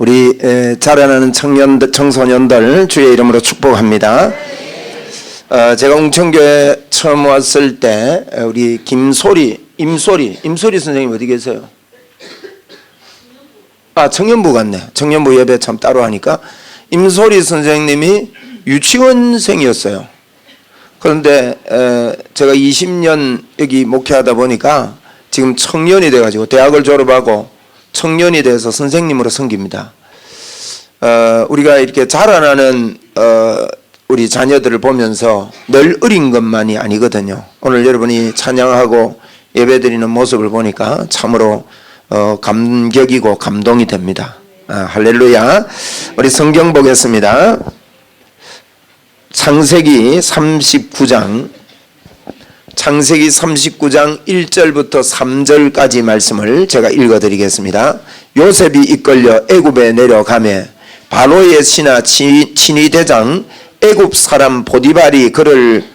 우리 자라나는 청소년들 주의 이름으로 축복합니다. 제가 웅천교회 처음 왔을 때 우리 임소리 선생님 어디 계세요? 청년부 갔네. 청년부 예배 참 따로 하니까 임소리 선생님이 유치원생이었어요. 그런데 제가 20년 여기 목회하다 보니까 지금 청년이 돼가지고 대학을 졸업하고 청년이 돼서 선생님으로 섬깁니다. 우리가 이렇게 자라나는 우리 자녀들을 보면서 늘 어린 것만이 아니거든요. 오늘 여러분이 찬양하고 예배드리는 모습을 보니까 참으로 감격이고 감동이 됩니다. 할렐루야. 우리 성경 보겠습니다. 창세기 39장 1절부터 3절까지 말씀을 제가 읽어드리겠습니다. 요셉이 이끌려 애굽에 내려가매 바로의 신하 친위대장 애굽 사람 보디발이 그를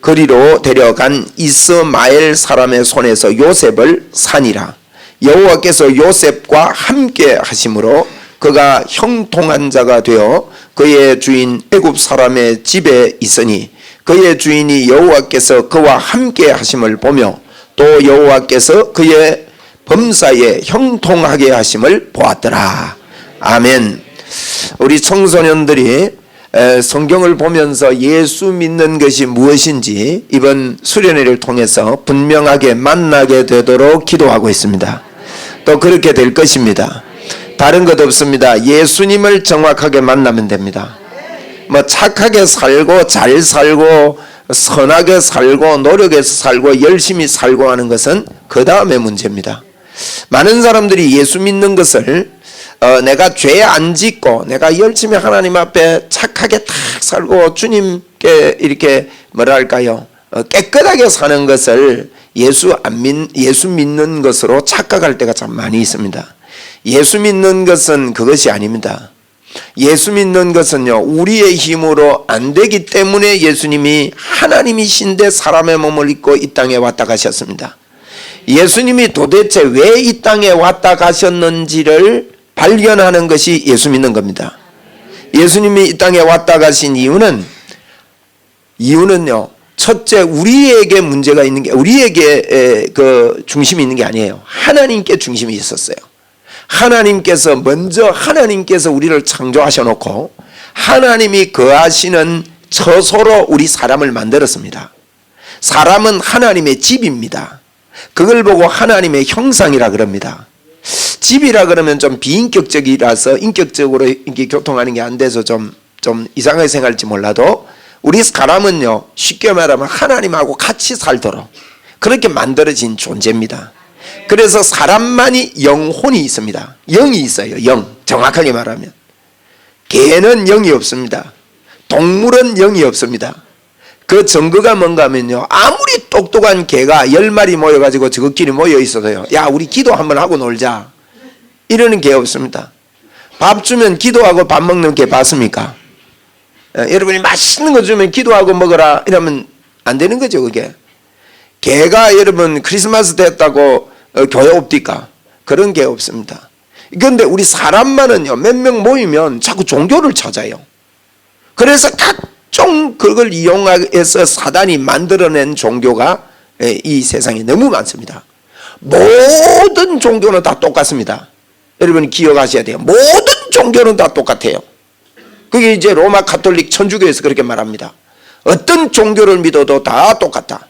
거리로 데려간 이스마엘 사람의 손에서 요셉을 산이라. 여호와께서 요셉과 함께 하심으로 그가 형통한 자가 되어 그의 주인 애굽 사람의 집에 있으니 그의 주인이 여호와께서 그와 함께 하심을 보며 또 여호와께서 그의 범사에 형통하게 하심을 보았더라. 아멘. 우리 청소년들이 성경을 보면서 예수 믿는 것이 무엇인지 이번 수련회를 통해서 분명하게 만나게 되도록 기도하고 있습니다. 또 그렇게 될 것입니다. 다른 것 없습니다. 예수님을 정확하게 만나면 됩니다. 착하게 살고 잘 살고 선하게 살고 노력해서 살고 열심히 살고 하는 것은 그 다음의 문제입니다. 많은 사람들이 예수 믿는 것을 내가 죄 안 짓고 내가 열심히 하나님 앞에 착하게 탁 살고 주님께 이렇게 뭐랄까요 깨끗하게 사는 것을 예수 믿는 것으로 착각할 때가 참 많이 있습니다. 예수 믿는 것은 그것이 아닙니다. 예수 믿는 것은요, 우리의 힘으로 안 되기 때문에 예수님이 하나님이신데 사람의 몸을 입고 이 땅에 왔다 가셨습니다. 예수님이 도대체 왜 이 땅에 왔다 가셨는지를 발견하는 것이 예수 믿는 겁니다. 예수님이 이 땅에 왔다 가신 이유는요, 첫째 우리에게 문제가 있는 게 우리에게 중심이 있는 게 아니에요. 하나님께 중심이 있었어요. 하나님께서 우리를 창조하셔 놓고 하나님이 거하시는 처소로 우리 사람을 만들었습니다. 사람은 하나님의 집입니다. 그걸 보고 하나님의 형상이라 그럽니다. 집이라 그러면 좀 비인격적이라서 인격적으로 이렇게 교통하는 게 안 돼서 좀 이상하게 생각할지 몰라도 우리 사람은요, 쉽게 말하면 하나님하고 같이 살도록 그렇게 만들어진 존재입니다. 그래서 사람만이 영혼이 있습니다. 영이 있어요. 정확하게 말하면 개는 영이 없습니다. 동물은 영이 없습니다. 그 증거가 뭔가 하면요, 아무리 똑똑한 개가 10마리 모여가지고 저것끼리 모여 있어도요, 야 우리 기도 한번 하고 놀자 이러는 개 없습니다. 밥 주면 기도하고 밥 먹는 개 봤습니까? 여러분이 맛있는 거 주면 기도하고 먹어라 이러면 안 되는 거죠. 그게 개가 여러분 크리스마스 됐다고 교회 없디까? 그런 게 없습니다. 그런데 우리 사람만은요, 몇 명 모이면 자꾸 종교를 찾아요. 그래서 각종 그걸 이용해서 사단이 만들어낸 종교가 이 세상에 너무 많습니다. 모든 종교는 다 똑같습니다. 여러분이 기억하셔야 돼요. 모든 종교는 다 똑같아요. 그게 이제 로마 가톨릭 천주교에서 그렇게 말합니다. 어떤 종교를 믿어도 다 똑같다.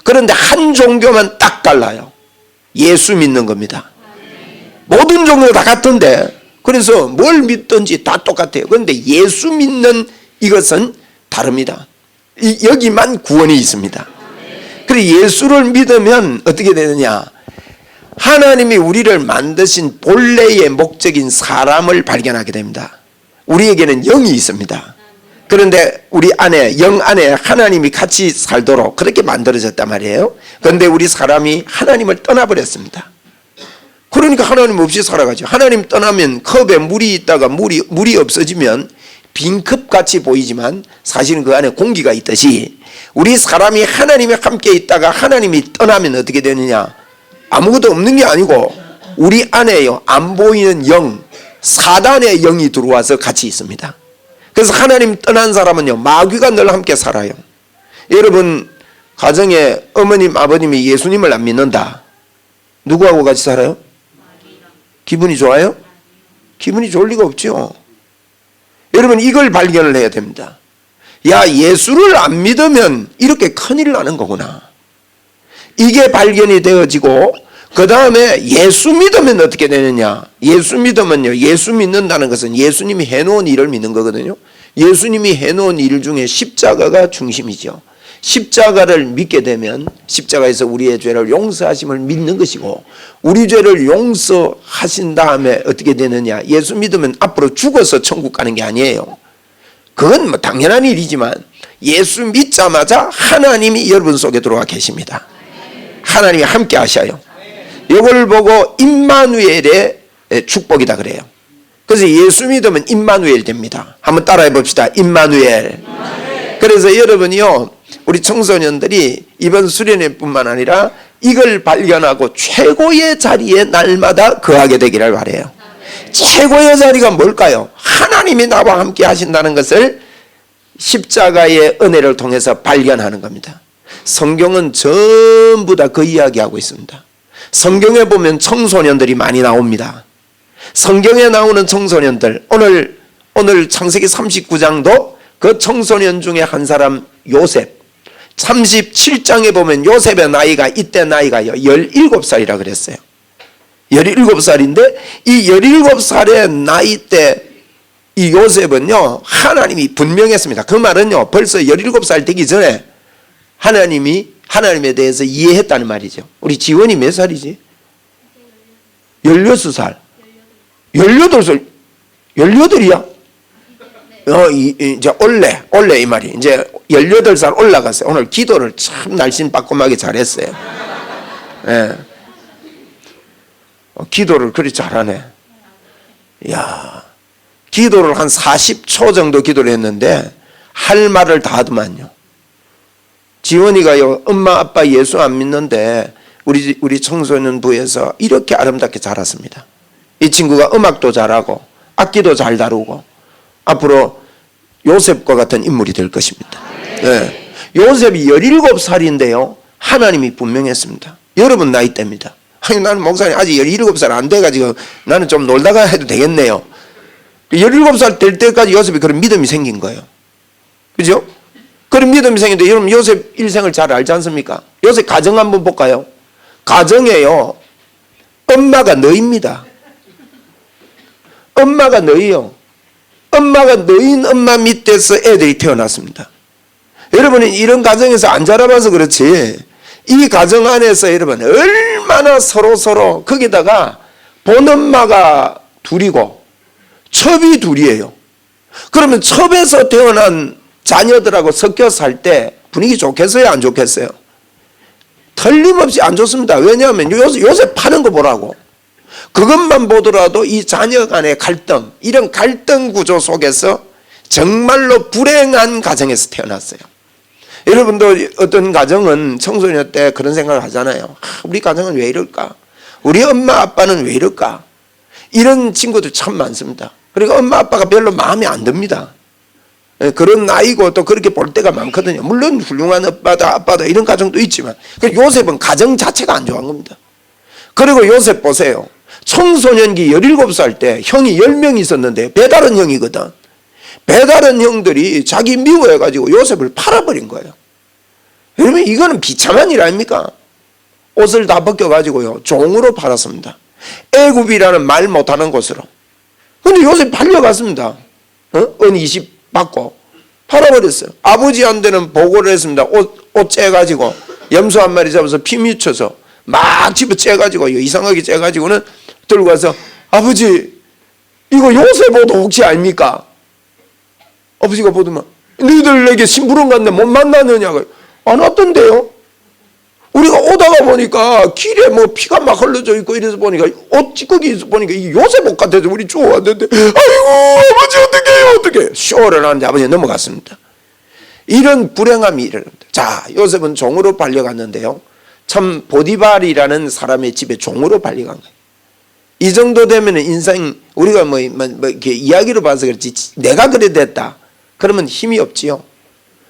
그런데 한 종교만 딱 달라요. 예수 믿는 겁니다. 모든 종교가 다 같은데 그래서 뭘 믿든지 다 똑같아요. 그런데 예수 믿는 이것은 다릅니다. 여기만 구원이 있습니다. 그리고 예수를 믿으면 어떻게 되느냐, 하나님이 우리를 만드신 본래의 목적인 사람을 발견하게 됩니다. 우리에게는 영이 있습니다. 그런데 우리 안에, 영 안에 하나님이 같이 살도록 그렇게 만들어졌단 말이에요. 그런데 우리 사람이 하나님을 떠나버렸습니다. 그러니까 하나님 없이 살아가죠. 하나님 떠나면 컵에 물이 있다가 물이 없어지면 빈 컵같이 보이지만 사실은 그 안에 공기가 있듯이 우리 사람이 하나님과 함께 있다가 하나님이 떠나면 어떻게 되느냐, 아무것도 없는 게 아니고 우리 안에요, 안 보이는 영, 사단의 영이 들어와서 같이 있습니다. 그래서 하나님 떠난 사람은요, 마귀가 늘 함께 살아요. 여러분 가정에 어머님 아버님이 예수님을 안 믿는다. 누구하고 같이 살아요? 기분이 좋아요? 기분이 좋을 리가 없죠. 여러분 이걸 발견을 해야 됩니다. 야, 예수를 안 믿으면 이렇게 큰일 나는 거구나. 이게 발견이 되어지고 그 다음에 예수 믿으면 어떻게 되느냐. 예수 믿으면요, 예수 믿는다는 것은 예수님이 해놓은 일을 믿는 거거든요. 예수님이 해놓은 일 중에 십자가가 중심이죠. 십자가를 믿게 되면 십자가에서 우리의 죄를 용서하심을 믿는 것이고, 우리 죄를 용서하신 다음에 어떻게 되느냐. 예수 믿으면 앞으로 죽어서 천국 가는 게 아니에요. 그건 뭐 당연한 일이지만 예수 믿자마자 하나님이 여러분 속에 들어와 계십니다. 하나님이 함께 하셔요. 이걸 보고 임마누엘의 축복이다 그래요. 그래서 예수 믿으면 임마누엘 됩니다. 한번 따라해 봅시다. 임마누엘. 그래서 여러분이요, 우리 청소년들이 이번 수련회뿐만 아니라 이걸 발견하고 최고의 자리에 날마다 거하게 되기를 바라요. 최고의 자리가 뭘까요? 하나님이 나와 함께 하신다는 것을 십자가의 은혜를 통해서 발견하는 겁니다. 성경은 전부 다 그 이야기하고 있습니다. 성경에 보면 청소년들이 많이 나옵니다. 성경에 나오는 청소년들, 오늘 창세기 39장도 그 청소년 중에 한 사람 요셉, 37장에 보면 요셉의 나이가 이때 나이가요 17살이라 그랬어요. 17살인데 이 17살의 나이 때 이 요셉은요, 하나님이 분명했습니다. 그 말은요, 벌써 17살 되기 전에 하나님에 대해서 이해했다는 말이죠. 우리 지원이 몇 살이지? 16살. 18살. 18이야? 이제 올해 이 말이. 이제 18살 올라갔어요. 오늘 기도를 참 날씬빠꼼하게 잘했어요. 예. 기도를 그리 잘하네. 이야. 기도를 한 40초 정도 기도를 했는데 할 말을 다 하더만요. 지원이가요, 엄마 아빠 예수 안 믿는데 우리 청소년 부에서 이렇게 아름답게 자랐습니다. 이 친구가 음악도 잘하고 악기도 잘 다루고 앞으로 요셉과 같은 인물이 될 것입니다. 네. 요셉이 17살인데요 하나님이 분명했습니다. 여러분 나이대입니다. 아니, 나는 목사님 아직 17살 안 돼가지고 나는 좀 놀다가 해도 되겠네요. 17살 될 때까지 요셉이 그런 믿음이 생긴 거예요. 그죠? 그런 믿음이 생겼는데 여러분 요셉 일생을 잘 알지 않습니까? 요셉 가정 한번 볼까요? 가정에요, 엄마가 너입니다. 엄마가 너예요. 엄마가 너인 엄마 밑에서 애들이 태어났습니다. 여러분은 이런 가정에서 안 자라봐서 그렇지, 이 가정 안에서 여러분 얼마나 서로 거기다가 본 엄마가 둘이고 첩이 둘이에요. 그러면 첩에서 태어난 자녀들하고 섞여 살 때 분위기 좋겠어요, 안 좋겠어요? 틀림없이 안 좋습니다. 왜냐하면 요새 파는 거 보라고. 그것만 보더라도 이 자녀 간의 갈등, 이런 갈등 구조 속에서 정말로 불행한 가정에서 태어났어요. 여러분도 어떤 가정은 청소년 때 그런 생각을 하잖아요. 우리 가정은 왜 이럴까? 우리 엄마 아빠는 왜 이럴까? 이런 친구들 참 많습니다. 그리고 엄마 아빠가 별로 마음에 안 듭니다. 그런 나이고 또 그렇게 볼 때가 많거든요. 물론 훌륭한 아빠다 이런 가정도 있지만 요셉은 가정 자체가 안 좋은 겁니다. 그리고 요셉 보세요. 청소년기 17살 때 형이 10명 있었는데 배다른 형이거든. 배다른 형들이 자기 미워해가지고 요셉을 팔아버린 거예요. 여러분 이거는 비참한 일 아닙니까? 옷을 다 벗겨가지고요 종으로 팔았습니다. 애굽이라는 말 못하는 곳으로. 근데 요셉 팔려갔습니다. 은 20 받고 팔아버렸어요. 아버지한테는 보고를 했습니다. 옷 째가지고 염소 한 마리 잡아서 피 묻혀서 막 집어 째가지고 이상하게 째가지고는 들고 가서 아버지 이거 요셉 옷 혹시 아닙니까? 아버지가 보더만 너희들 내게 심부름 갔는데 못 만나느냐고. 안 왔던데요? 우리가 오다가 보니까 길에 뭐 피가 막 흘러져 있고 이래서 보니까 옷 찌꺼기 보니까 이 요셉 옷 같아서 우리 좋아왔는데 아이고 아버지 어떡해요 쇼를 하는데 아버지 넘어갔습니다. 이런 불행함이 일어납니다. 자, 요셉은 종으로 팔려갔는데요 참 보디발이라는 사람의 집에 종으로 팔려간 거예요. 이 정도 되면 인생 우리가 뭐 이렇게 이야기로 봐서 그렇지 내가 그래 됐다 그러면 힘이 없지요.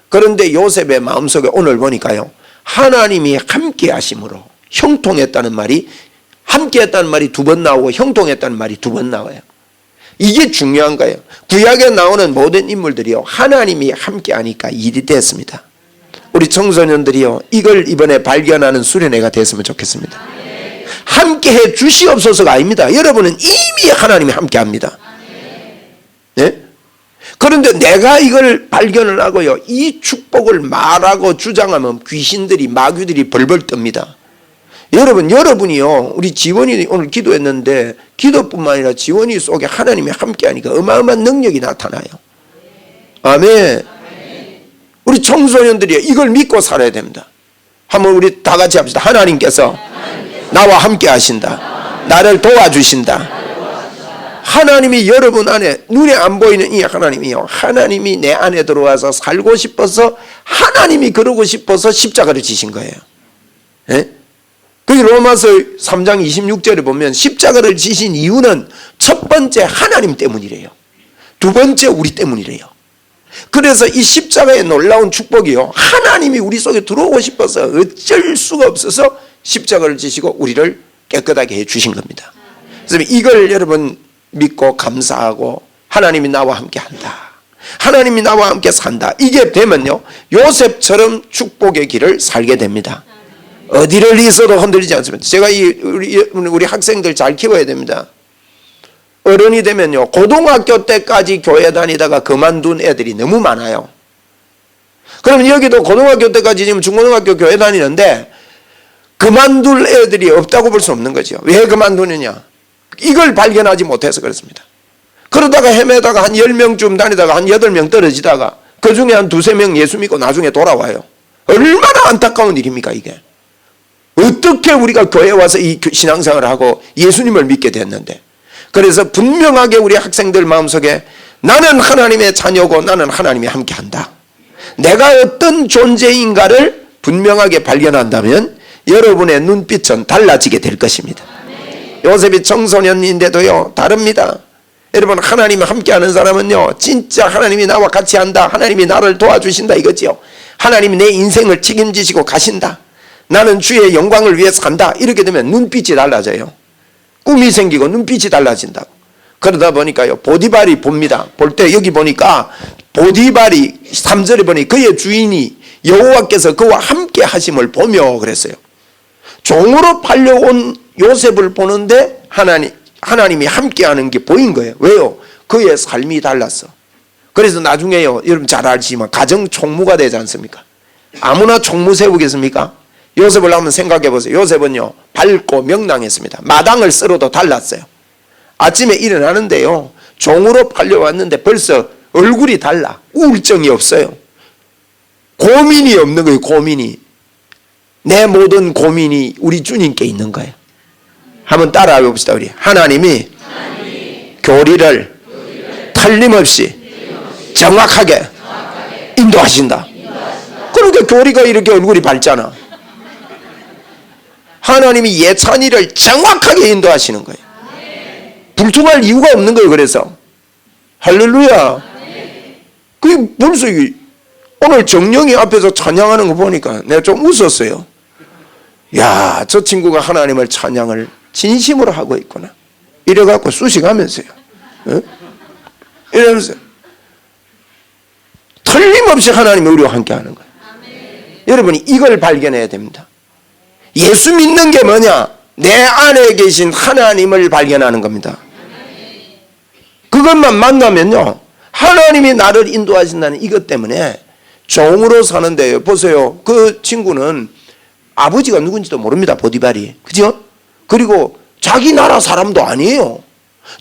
그런데 요셉의 마음속에 오늘 보니까요 하나님이 함께 하심으로 형통했다는 말이 함께했다는 말이 2번 나오고 형통했다는 말이 2번 나와요. 이게 중요한 거예요. 구약에 나오는 모든 인물들이요 하나님이 함께 하니까 일이 됐습니다. 우리 청소년들이요 이걸 이번에 발견하는 수련회가 됐으면 좋겠습니다. 함께 해 주시옵소서가 아닙니다. 여러분은 이미 하나님이 함께 합니다. 네? 그런데 내가 이걸 발견을 하고요 이 축복을 말하고 주장하면 귀신들이 마귀들이 벌벌 뜹니다. 여러분이요 우리 지원이 오늘 기도했는데 기도뿐만 아니라 지원이 속에 하나님이 함께 하니까 어마어마한 능력이 나타나요. 아멘. 우리 청소년들이 이걸 믿고 살아야 됩니다. 한번 우리 다 같이 합시다. 하나님께서 나와 함께 하신다. 나를 도와주신다. 하나님이 여러분 안에 눈에 안 보이는 이 하나님이요 하나님이 내 안에 들어와서 살고 싶어서 하나님이 그러고 싶어서 십자가를 지신 거예요. 예? 그 로마서 3장 26절에 보면 십자가를 지신 이유는 첫 번째 하나님 때문이래요. 2번째 우리 때문이래요. 그래서 이 십자가의 놀라운 축복이요 하나님이 우리 속에 들어오고 싶어서 어쩔 수가 없어서 십자가를 지시고 우리를 깨끗하게 해 주신 겁니다. 그래서 이걸 여러분 믿고 감사하고 하나님이 나와 함께 한다. 하나님이 나와 함께 산다. 이게 되면요 요셉처럼 축복의 길을 살게 됩니다. 어디를 있어도 흔들리지 않습니다. 제가 우리 학생들 잘 키워야 됩니다. 어른이 되면요 고등학교 때까지 교회 다니다가 그만둔 애들이 너무 많아요. 그럼 여기도 고등학교 때까지 지금 중고등학교 교회 다니는데 그만둘 애들이 없다고 볼 수 없는 거죠. 왜 그만두느냐? 이걸 발견하지 못해서 그렇습니다. 그러다가 헤매다가 한 10명쯤 다니다가 한 8명 떨어지다가 그 중에 한 2-3명 예수 믿고 나중에 돌아와요. 얼마나 안타까운 일입니까 이게. 어떻게 우리가 교회에 와서 이 신앙생활을 하고 예수님을 믿게 됐는데. 그래서 분명하게 우리 학생들 마음속에 나는 하나님의 자녀고 나는 하나님이 함께한다. 내가 어떤 존재인가를 분명하게 발견한다면 여러분의 눈빛은 달라지게 될 것입니다. 요셉이 청소년인데도요 다릅니다. 여러분 하나님이 함께하는 사람은요 진짜 하나님이 나와 같이 한다. 하나님이 나를 도와주신다 이거지요. 하나님이 내 인생을 책임지시고 가신다. 나는 주의 영광을 위해 산다. 이렇게 되면 눈빛이 달라져요. 꿈이 생기고 눈빛이 달라진다고. 그러다 보니까요 보디발이 봅니다. 볼 때 여기 보니까 보디발이 3절에 보니 그의 주인이 여호와께서 그와 함께 하심을 보며 그랬어요. 종으로 팔려온 요셉을 보는데 하나님이 함께하는 게 보인 거예요. 왜요? 그의 삶이 달랐어. 그래서 나중에요 여러분 잘 알지만 가정 총무가 되지 않습니까? 아무나 총무 세우겠습니까? 요셉을 한번 생각해 보세요. 요셉은요 밝고 명랑했습니다. 마당을 쓸어도 달랐어요. 아침에 일어나는데요 종으로 팔려왔는데 벌써 얼굴이 달라. 우울증이 없어요. 고민이 없는 거예요. 고민이. 내 모든 고민이 우리 주님께 있는 거예요. 한번 따라해 봅시다. 우리 하나님이 교리를 틀림없이 정확하게 인도하신다. 그러니까 교리가 이렇게 얼굴이 밝잖아. 하나님이 예찬이를 정확하게 인도하시는 거예요. 불통할 이유가 없는 거예요. 그래서 할렐루야. 그 벌써 오늘 정령이 앞에서 찬양하는 거 보니까 내가 좀 웃었어요. 야, 저 친구가 하나님을 찬양을 진심으로 하고 있구나. 이래갖고 수식하면서요. 어? 이러면서 틀림없이 하나님이 우리와 함께 하는 거예요. 여러분이 이걸 발견해야 됩니다. 예수 믿는 게 뭐냐? 내 안에 계신 하나님을 발견하는 겁니다. 그것만 만나면요 하나님이 나를 인도하신다는 이것 때문에 종으로 사는데요. 보세요. 그 친구는 아버지가 누군지도 모릅니다. 보디발이. 그죠? 그리고 자기 나라 사람도 아니에요.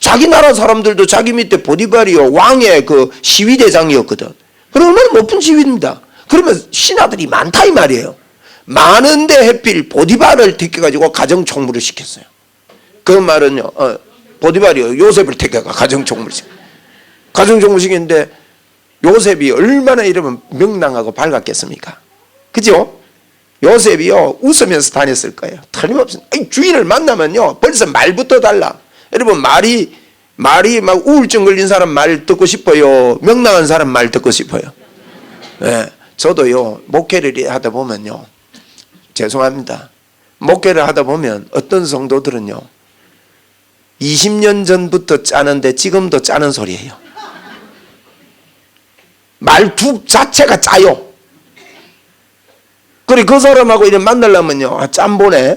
자기 나라 사람들도 자기 밑에 보디발이요 왕의 그 시위대장이었거든. 그러면 얼마나 높은 지위입니다. 그러면 신하들이 많다 이 말이에요. 많은데 해필 보디발을 택해가지고 가정총무를 시켰어요. 그 말은요 보디발이요 요셉을 택해가 가정총무를 시켰어요. 가정총무를 시켰는데 요셉이 얼마나 이러면 명랑하고 밝았겠습니까? 그죠? 요셉이요 웃으면서 다녔을 거예요. 틀림없이 주인을 만나면요 벌써 말부터 달라. 여러분 말이 막 우울증 걸린 사람 말 듣고 싶어요? 명랑한 사람 말 듣고 싶어요? 네, 저도요 목회를 하다 보면요, 죄송합니다, 목회를 하다 보면 어떤 성도들은요 20년 전부터 짜는데 지금도 짜는 소리예요. 말투 자체가 짜요. 그래 그 사람하고 이렇게 만나려면요 짬보네.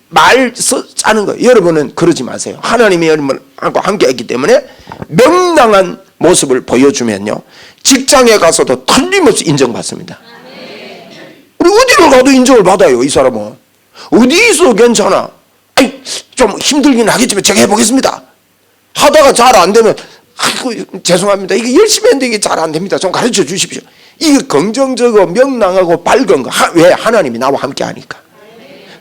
말 짜는 거예요. 여러분은 그러지 마세요. 하나님이 여러분과 함께 했기 때문에 명랑한 모습을 보여주면요 직장에 가서도 틀림없이 인정받습니다. 우리 어디를 가도 인정을 받아요. 이 사람은 어디서 괜찮아. 아니 좀 힘들긴 하겠지만 제가 해보겠습니다. 하다가 잘 안 되면 아이고 죄송합니다. 이게 열심히 했는데 이게 잘 안 됩니다. 좀 가르쳐 주십시오. 이게 긍정적이고 명랑하고 밝은 거. 왜? 하나님이 나와 함께 하니까.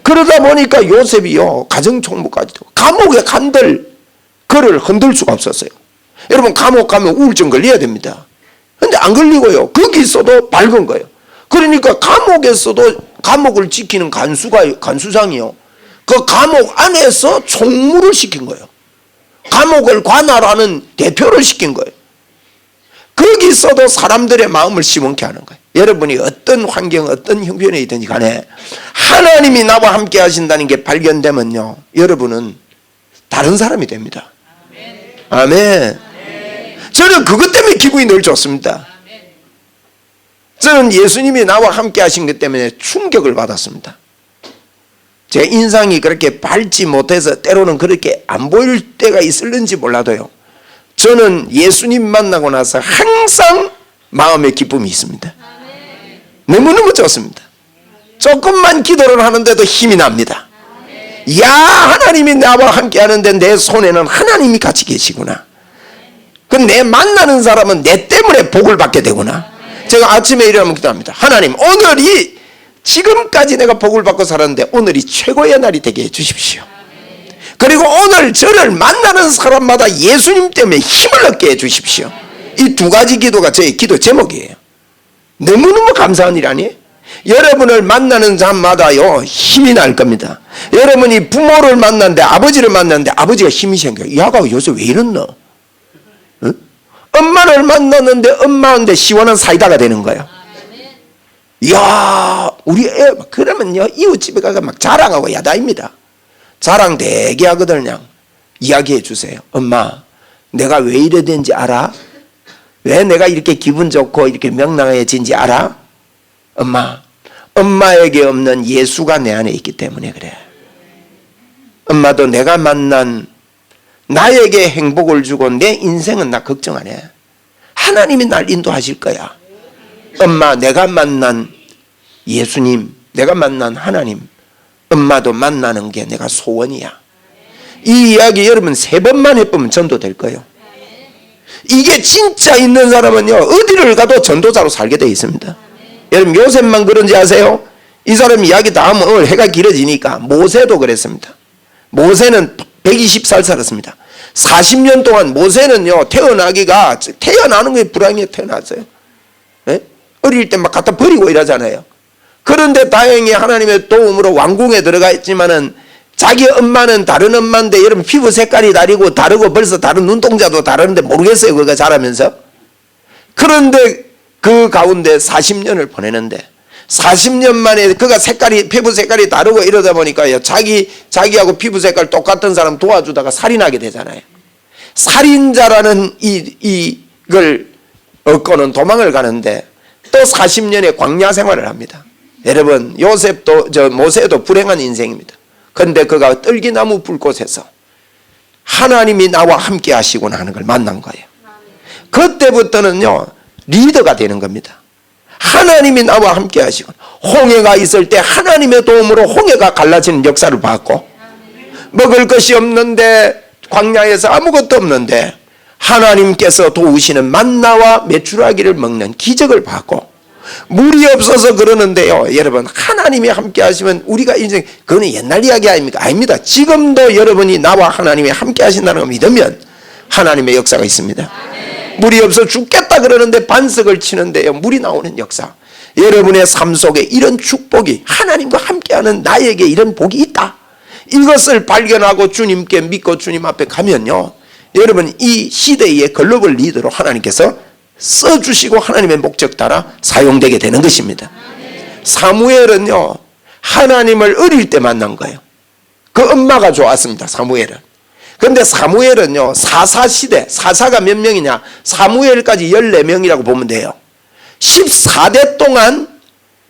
그러다 보니까 요셉이요 가정총무까지도 감옥에 간들 그를 흔들 수가 없었어요. 여러분 감옥 가면 우울증 걸려야 됩니다. 근데 안 걸리고요 거기 있어도 밝은 거예요. 그러니까 감옥에서도 감옥을 지키는 간수장이요 그 감옥 안에서 총무를 시킨 거예요. 감옥을 관할하는 대표를 시킨 거예요. 거기서도 사람들의 마음을 시원케 하는 거예요. 여러분이 어떤 환경 어떤 형편에 있든지 간에 하나님이 나와 함께 하신다는 게 발견되면요 여러분은 다른 사람이 됩니다. 아멘. 저는 그것 때문에 기분이 늘 좋습니다. 저는 예수님이 나와 함께 하신 것 때문에 충격을 받았습니다. 제 인상이 그렇게 밝지 못해서 때로는 그렇게 안 보일 때가 있을는지 몰라도요 저는 예수님 만나고 나서 항상 마음의 기쁨이 있습니다. 너무너무 좋습니다. 조금만 기도를 하는데도 힘이 납니다. 야 하나님이 나와 함께 하는데 내 손에는 하나님이 같이 계시구나. 그럼 내 만나는 사람은 내 때문에 복을 받게 되구나. 제가 아침에 일어나면 기도합니다. 하나님 오늘이 지금까지 내가 복을 받고 살았는데 오늘이 최고의 날이 되게 해주십시오. 그리고 오늘 저를 만나는 사람마다 예수님 때문에 힘을 얻게 해주십시오. 이 두 가지 기도가 저의 기도 제목이에요. 너무너무 감사한 일 아니에요? 여러분을 만나는 사람마다요 힘이 날 겁니다. 여러분이 부모를 만났는데 아버지를 만났는데 아버지가 힘이 생겨요. 야가 요새 왜 이랬노? 응? 엄마를 만났는데 엄마한테 시원한 사이다가 되는 거예요. 이야 우리 애 그러면요 이웃집에 가서 막 자랑하고 야단입니다. 자랑 되게 하거든요. 그냥 이야기해 주세요. 엄마 내가 왜 이래 된지 알아? 왜 내가 이렇게 기분 좋고 이렇게 명랑해진지 알아? 엄마에게 없는 예수가 내 안에 있기 때문에 그래. 엄마도 내가 만난 나에게 행복을 주고 내 인생은 나 걱정 안 해. 하나님이 날 인도하실 거야. 엄마 내가 만난 예수님 내가 만난 하나님 엄마도 만나는 게 내가 소원이야. 이 이야기 여러분 3번만 해보면 전도될 거예요. 이게 진짜 있는 사람은요 어디를 가도 전도자로 살게 돼 있습니다. 여러분 요셉만 그런지 아세요? 이 사람 이야기 다 하면 오늘 해가 길어지니까 모세도 그랬습니다. 모세는 120살 살았습니다. 40년 동안 모세는요 태어나는 게 불행해 태어났어요. 네? 어릴 때 막 갖다 버리고 이러잖아요. 그런데 다행히 하나님의 도움으로 왕궁에 들어가 있지만은 자기 엄마는 다른 엄마인데 여러분 피부 색깔이 다르고 벌써 다른 눈동자도 다르는데 모르겠어요. 그거 자라면서. 그런데 그 가운데 40년을 보내는데 40년 만에 그가 피부 색깔이 다르고 이러다 보니까요 자기하고 피부 색깔 똑같은 사람 도와주다가 살인하게 되잖아요. 살인자라는 이걸 얻고는 도망을 가는데 또 40년의 광야 생활을 합니다. 여러분 모세도 불행한 인생입니다. 그런데 그가 떨기나무 불꽃에서 하나님이 나와 함께 하시구나 하는 걸 만난 거예요. 그때부터는요 리더가 되는 겁니다. 하나님이 나와 함께 하시고 홍해가 있을 때 하나님의 도움으로 홍해가 갈라지는 역사를 봤고 먹을 것이 없는데 광야에서 아무것도 없는데 하나님께서 도우시는 만나와 메추라기를 먹는 기적을 봤고 물이 없어서 그러는데요 여러분 하나님이 함께 하시면 우리가 인생 그거는 옛날 이야기 아닙니까? 아닙니다. 지금도 여러분이 나와 하나님이 함께 하신다는 걸 믿으면 하나님의 역사가 있습니다. 물이 없어 죽겠다 그러는데 반석을 치는데요 물이 나오는 역사. 여러분의 삶 속에 이런 축복이 하나님과 함께하는 나에게 이런 복이 있다. 이것을 발견하고 주님께 믿고 주님 앞에 가면요, 여러분 이 시대의 글로벌 리더로 하나님께서 써주시고 하나님의 목적 따라 사용되게 되는 것입니다. 사무엘은요, 하나님을 어릴 때 만난 거예요. 그 엄마가 좋았습니다, 사무엘은. 그런데 사무엘은요, 사사시대, 사사가 몇 명이냐, 사무엘까지 14명이라고 보면 돼요. 14대 동안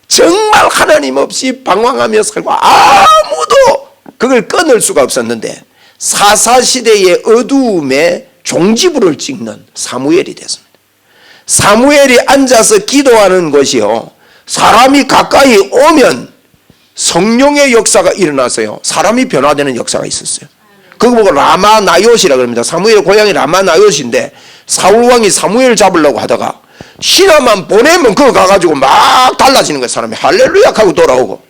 정말 하나님 없이 방황하며 살고 아무도 그걸 끊을 수가 없었는데, 사사시대의 어두움에 종지부를 찍는 사무엘이 됐습니다. 사무엘이 앉아서 기도하는 것이요, 사람이 가까이 오면 성령의 역사가 일어나서요, 사람이 변화되는 역사가 있었어요. 그거 보고 라마나요시라 그럽니다. 사무엘의 고향이 라마나요시인데, 사울왕이 사무엘 잡으려고 하다가 신하만 보내면 그거 가가지고 막 달라지는 거예요. 사람이 할렐루야 하고 돌아오고.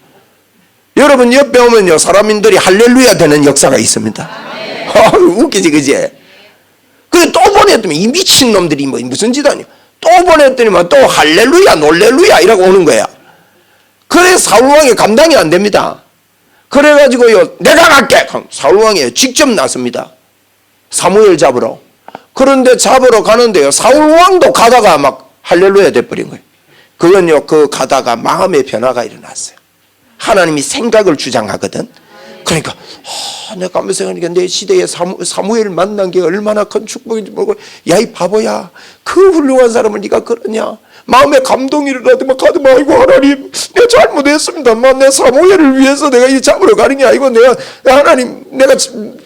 여러분 옆에 오면요, 사람인들이 할렐루야 되는 역사가 있습니다. 웃기지, 그지? 그래 또 보냈더니 이 미친놈들이 뭐 무슨 짓 아니야. 또 보냈더니만 또 할렐루야 놀렐루야 이라고 오는 거야. 그래 사울왕이 감당이 안 됩니다. 그래가지고요, 내가 갈게. 사울왕이 직접 나섭니다. 사무엘 잡으러. 그런데 잡으러 가는데요, 사울왕도 가다가 막 할렐루야 돼버린 거예요. 그건요, 그 가다가 마음의 변화가 일어났어요. 하나님이 생각을 주장하거든. 그러니까 내가 한번 생각하니까 내 시대에 사무엘 만난 게 얼마나 큰 축복인지 모르고, 야 이 바보야, 그 훌륭한 사람을 네가 그러냐. 마음에 감동이 일어나더만 가더만, 아이고 하나님 내가 잘못했습니다. 내 사무엘을 위해서 내가 이 잡으러 가는 게 아니고 내가 하나님 내가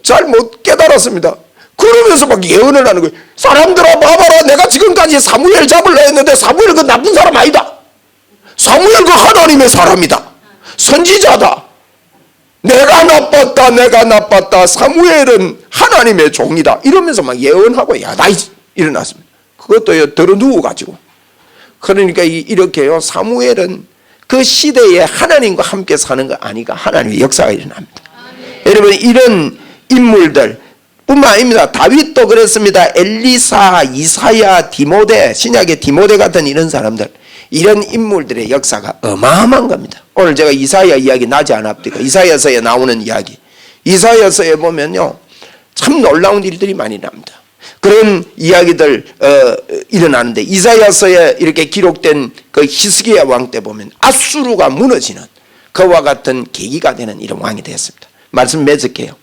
잘못 깨달았습니다. 그러면서 막 예언을 하는 거예요. 사람들아 봐봐라, 내가 지금까지 사무엘 잡으려 했는데 사무엘 그 나쁜 사람 아니다. 사무엘 그 하나님의 사람이다. 선지자다. 내가 나빴다. 사무엘은 하나님의 종이다. 이러면서 막 예언하고 야단이 일어났습니다. 그것도 들어누워 가지고. 그러니까 이렇게요, 사무엘은 그 시대에 하나님과 함께 사는 거 아니까 하나님의 역사가 일어납니다. 여러분 이런 인물들 뿐만 아닙니다. 다윗도 그랬습니다. 엘리사, 이사야, 디모데, 신약의 디모데 같은 이런 사람들, 이런 인물들의 역사가 어마어마한 겁니다. 오늘 제가 이사야 이야기 나지 않았습니까? 이사야서에 나오는 이야기. 이사야서에 보면요, 참 놀라운 일들이 많이 납니다. 그런 이야기들 일어나는데, 이사야서에 이렇게 기록된 그 히스기야 왕 때 보면 아수르가 무너지는 그와 같은 계기가 되는 이런 왕이 되었습니다. 말씀 맺을게요.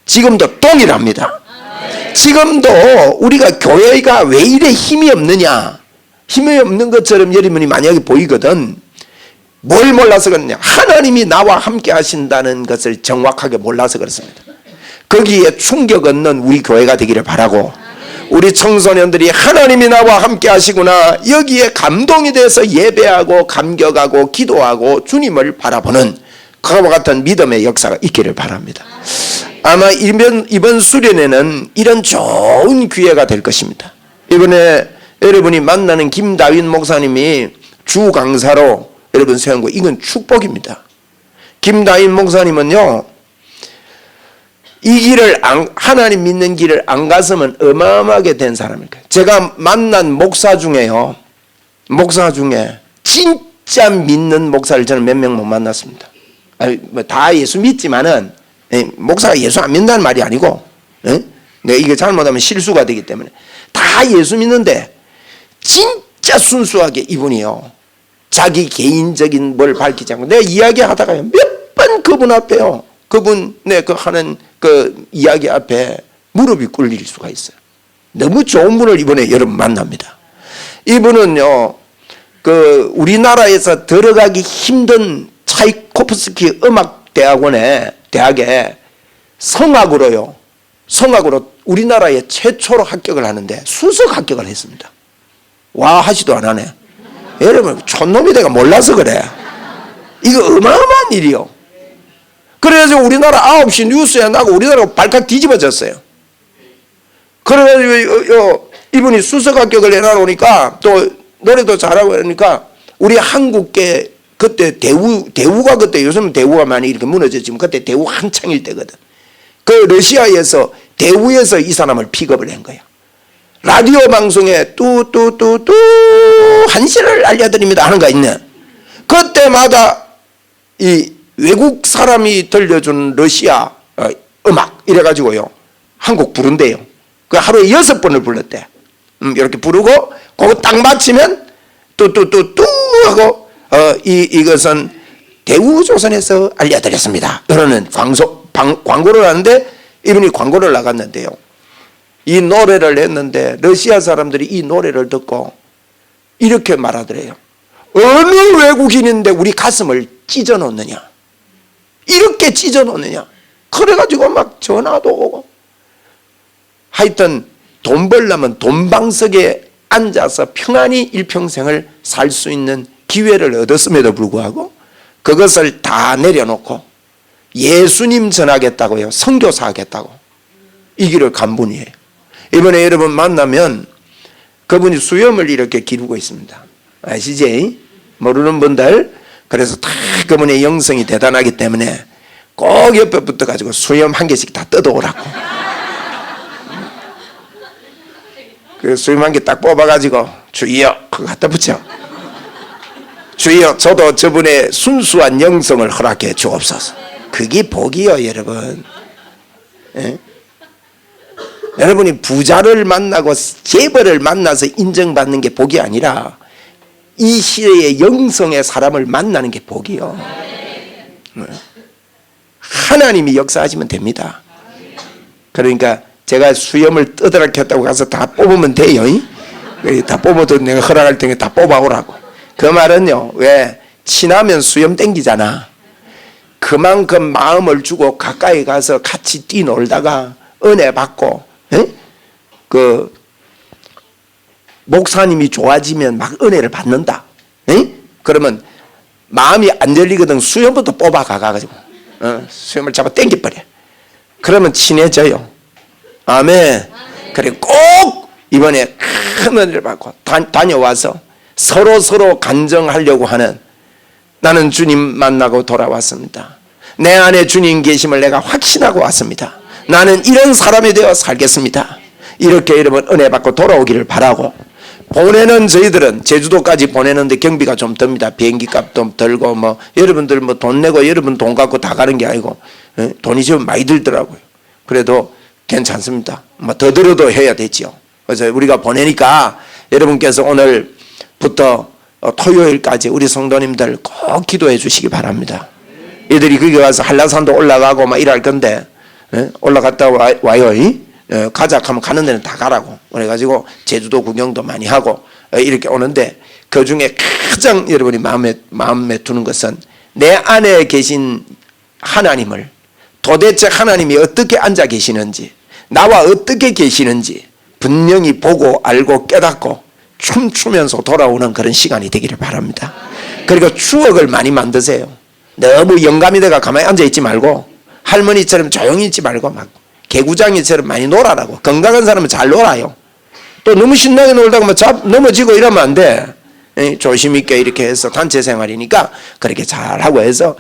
지금도 동일합니다. 지금도 우리가 교회가 왜 이래 힘이 없느냐, 힘이 없는 것처럼 여러분이 만약에 보이거든. 뭘 몰라서 그러냐, 하나님이 나와 함께 하신다는 것을 정확하게 몰라서 그렇습니다. 거기에 충격 얻는 우리 교회가 되기를 바라고, 우리 청소년들이 하나님이 나와 함께 하시구나, 여기에 감동이 돼서 예배하고 감격하고 기도하고 주님을 바라보는 그와 같은 믿음의 역사가 있기를 바랍니다. 아마 이번 수련회는 이런 좋은 기회가 될 것입니다. 이번에 여러분이 만나는 김다윈 목사님이 주 강사로 여러분 세운 거, 이건 축복입니다. 김다윈 목사님은요, 이 길을 하나님 믿는 길을 안 갔으면 어마어마하게 된 사람입니다. 제가 만난 목사 중에 진짜 믿는 목사를 저는 몇 명 못 만났습니다. 다 예수 믿지만은 목사가 예수 안 믿는다는 말이 아니고, 내가 이게 잘못하면 실수가 되기 때문에 다 예수 믿는데 진짜 순수하게 이분이요, 자기 개인적인 뭘 밝히지 않고, 내가 이야기하다가요 몇 번 그분 앞에요, 그분 그 하는 그 이야기 앞에 무릎이 꿇릴 수가 있어요. 너무 좋은 분을 이번에 여러분 만납니다. 이분은요, 그 우리나라에서 들어가기 힘든 차이코프스키 대학에 성악으로 우리나라에 최초로 합격을 하는데 수석 합격을 했습니다. 와 하지도 안 하네. 여러분 촌놈이 내가 몰라서 그래. 이거 어마어마한 일이요. 그래서 우리나라 9시 뉴스에 나고 우리나라가 발칵 뒤집어졌어요. 그래가지고 이분이 수석 합격을 해놔놓으니까 또 노래도 잘하고 그러니까 우리 한국계 그때 대우가 그때 요즘 대우가 많이 이렇게 무너졌지만 그때 대우 한창일 때거든. 그 러시아에서 대우에서 이 사람을 픽업을 한 거야. 라디오 방송에 뚜뚜뚜뚜 한시를 알려드립니다 하는 거 있네. 그때마다 이 외국 사람이 들려준 러시아 음악 이래가지고요 한국 부른대요. 그 하루에 6번을 불렀대. 이렇게 부르고 그거 딱 마치면 뚜뚜뚜뚜 하고 이것은 대우조선에서 알려드렸습니다. 그러는 광고를 하는데 이분이 광고를 나갔는데요. 이 노래를 했는데 러시아 사람들이 이 노래를 듣고 이렇게 말하더래요. 어느 외국인인데 우리 가슴을 찢어놓느냐, 이렇게 찢어놓느냐. 그래가지고 막 전화도 오고. 하여튼 돈 벌려면 돈방석에 앉아서 평안히 일평생을 살 수 있는 기회를 얻었음에도 불구하고 그것을 다 내려놓고 예수님 전하겠다고요, 선교사 하겠다고 이 길을 간 분이에요. 이번에 여러분 만나면 그분이 수염을 이렇게 기르고 있습니다. 아시지? 모르는 분들. 그래서 다 그분의 영성이 대단하기 때문에 꼭 옆에 붙어가지고 수염 한 개씩 다 뜯어오라고. 그 수염 한 개 딱 뽑아가지고 주여 그거 갖다 붙여. 주여 저도 저분의 순수한 영성을 허락해 주옵소서. 그게 복이요 여러분. 예? 여러분이 부자를 만나고 재벌을 만나서 인정받는 게 복이 아니라 이 시대의 영성의 사람을 만나는 게 복이요. 하나님이 역사하시면 됩니다. 그러니까 제가 수염을 뜯으라 했다고 가서 다 뽑으면 돼요. 다 뽑아도 내가 허락할 테니까 다 뽑아오라고. 그 말은요, 왜 친하면 수염 땡기잖아. 그만큼 마음을 주고 가까이 가서 같이 뛰놀다가 은혜 받고, 그 목사님이 좋아지면 막 은혜를 받는다. 그러면 마음이 안 열리거든. 수염부터 뽑아 가가지고 수염을 잡아 당겨버려. 그러면 친해져요. 아멘. 그리고 꼭 이번에 큰 은혜를 받고 다녀와서 서로 간증하려고 하는, 나는 주님 만나고 돌아왔습니다. 내 안에 주님 계심을 내가 확신하고 왔습니다. 나는 이런 사람이 되어 살겠습니다. 이렇게 여러분 은혜 받고 돌아오기를 바라고, 보내는 저희들은 제주도까지 보내는데 경비가 좀 듭니다. 비행기 값도 들고 뭐 여러분들 뭐 돈 내고 여러분 돈 갖고 다 가는 게 아니고 돈이 좀 많이 들더라고요. 그래도 괜찮습니다. 뭐 더 들어도 해야 되죠. 그래서 우리가 보내니까 여러분께서 오늘부터 토요일까지 우리 성도님들 꼭 기도해 주시기 바랍니다. 이들이 거기 가서 한라산도 올라가고 막 일할 건데 올라갔다 와요. 가자 하면 가는 데는 다 가라고 그래가지고 제주도 구경도 많이 하고 이렇게 오는데, 그 중에 가장 여러분이 마음에 두는 것은 내 안에 계신 하나님을, 도대체 하나님이 어떻게 앉아 계시는지, 나와 어떻게 계시는지 분명히 보고 알고 깨닫고 춤추면서 돌아오는 그런 시간이 되기를 바랍니다. 그리고 추억을 많이 만드세요. 너무 영감이 돼가 가만히 앉아있지 말고 할머니처럼 조용히 있지 말고 막 개구장이처럼 많이 놀아라고. 건강한 사람은 잘 놀아요. 또 너무 신나게 놀다가 뭐 넘어지고 이러면 안 돼. 조심 있게 이렇게 해서 단체 생활이니까 그렇게 잘하고 해서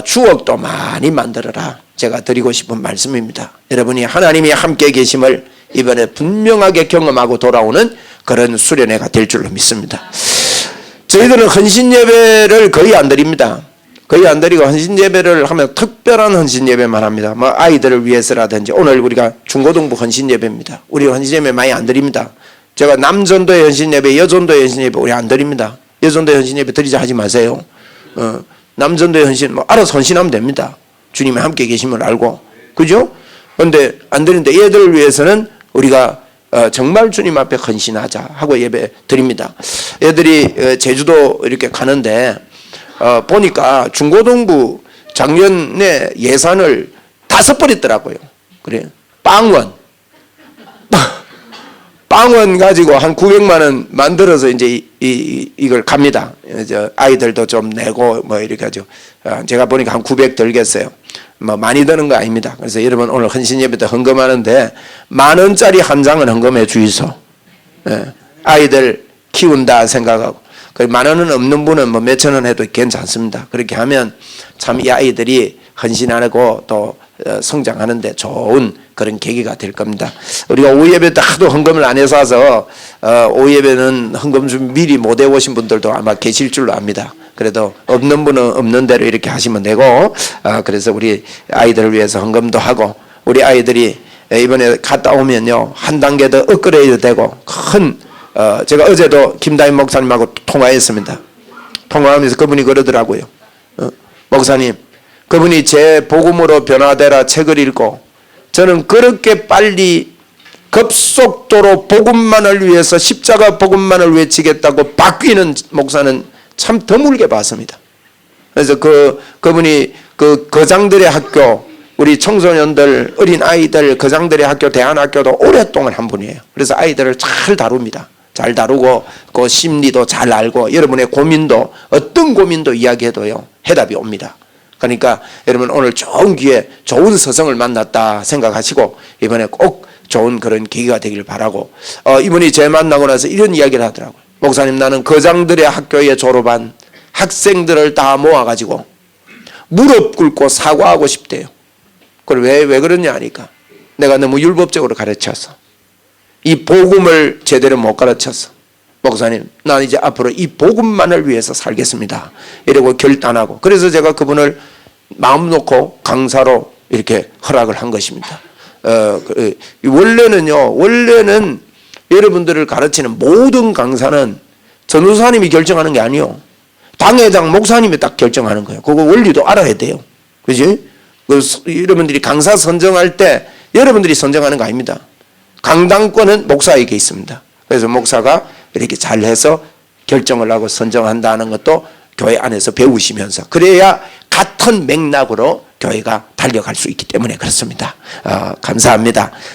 추억도 많이 만들어라. 제가 드리고 싶은 말씀입니다. 여러분이 하나님이 함께 계심을 이번에 분명하게 경험하고 돌아오는 그런 수련회가 될 줄로 믿습니다. 저희들은 헌신 예배를 거의 안 드립니다. 거의 안 드리고 헌신 예배를 하면 특별한 헌신 예배만 합니다. 뭐 아이들을 위해서라든지, 오늘 우리가 중고등부 헌신 예배입니다. 우리 헌신 예배 많이 안 드립니다. 제가 남전도의 헌신 예배, 여전도의 헌신 예배 우리 안 드립니다. 여전도의 헌신 예배 드리자 하지 마세요. 남전도의 헌신 뭐 알아서 헌신하면 됩니다. 주님이 함께 계심을 알고, 그죠? 그런데 안 드리는데 얘들을 위해서는 우리가 정말 주님 앞에 헌신하자 하고 예배 드립니다. 애들이 제주도 이렇게 가는데 보니까 중고등부 작년에 예산을 다 써버렸더라고요. 그래요. 빵원 가지고 한 900만 원 만들어서 이제 이걸 갑니다. 이제 아이들도 좀 내고 뭐 이렇게 하죠. 제가 보니까 한 900 들겠어요. 뭐 많이 드는 거 아닙니다. 그래서 여러분 오늘 헌신 예배 때 헌금하는데 10,000원짜리 한 장은 헌금해 주이소. 아이들 키운다 생각하고. 10,000원은 없는 분은 뭐 몇천 원 해도 괜찮습니다. 그렇게 하면 참 이 아이들이 헌신하고 또 성장하는데 좋은 그런 계기가 될 겁니다. 우리가 오후 예배 때 하도 헌금을 안 해서 오후 예배는 헌금 좀 미리 못 해오신 분들도 아마 계실 줄로 압니다. 그래도 없는 분은 없는 대로 이렇게 하시면 되고, 그래서 우리 아이들을 위해서 헌금도 하고, 우리 아이들이 이번에 갔다 오면요 한 단계 더 업그레이드 되고 제가 어제도 김다인 목사님하고 통화했습니다. 통화하면서 그분이 그러더라고요. 목사님, 그분이 제 복음으로 변화되라 책을 읽고 저는 그렇게 빨리 급속도로 복음만을 위해서 십자가 복음만을 외치겠다고 바뀌는 목사는 참 드물게 봤습니다. 그래서 그분이 그 거장들의 학교, 우리 청소년들, 어린아이들 거장들의 학교, 대안학교도 오랫동안 한 분이에요. 그래서 아이들을 잘 다룹니다. 잘 다루고 그 심리도 잘 알고 여러분의 고민도, 어떤 고민도 이야기해도요 해답이 옵니다. 그러니까 여러분 오늘 좋은 기회, 좋은 서성을 만났다 생각하시고 이번에 꼭 좋은 그런 계기가 되길 바라고, 이분이 제 만나고 나서 이런 이야기를 하더라고요. 목사님, 나는 거장들의 학교에 졸업한 학생들을 다 모아가지고 무릎 꿇고 사과하고 싶대요. 그걸 왜 그러냐 하니까 내가 너무 율법적으로 가르쳤어. 이 복음을 제대로 못 가르쳤어. 목사님, 난 이제 앞으로 이 복음만을 위해서 살겠습니다. 이러고 결단하고, 그래서 제가 그분을 마음 놓고 강사로 이렇게 허락을 한 것입니다. 원래는 여러분들을 가르치는 모든 강사는 전도사님이 결정하는 게 아니요, 당회장 목사님이 딱 결정하는 거예요. 그거 원리도 알아야 돼요. 그지? 여러분들이 강사 선정할 때 여러분들이 선정하는 거 아닙니다. 강당권은 목사에게 있습니다. 그래서 목사가 이렇게 잘해서 결정을 하고 선정한다는 것도 교회 안에서 배우시면서, 그래야 같은 맥락으로 교회가 달려갈 수 있기 때문에 그렇습니다. 감사합니다.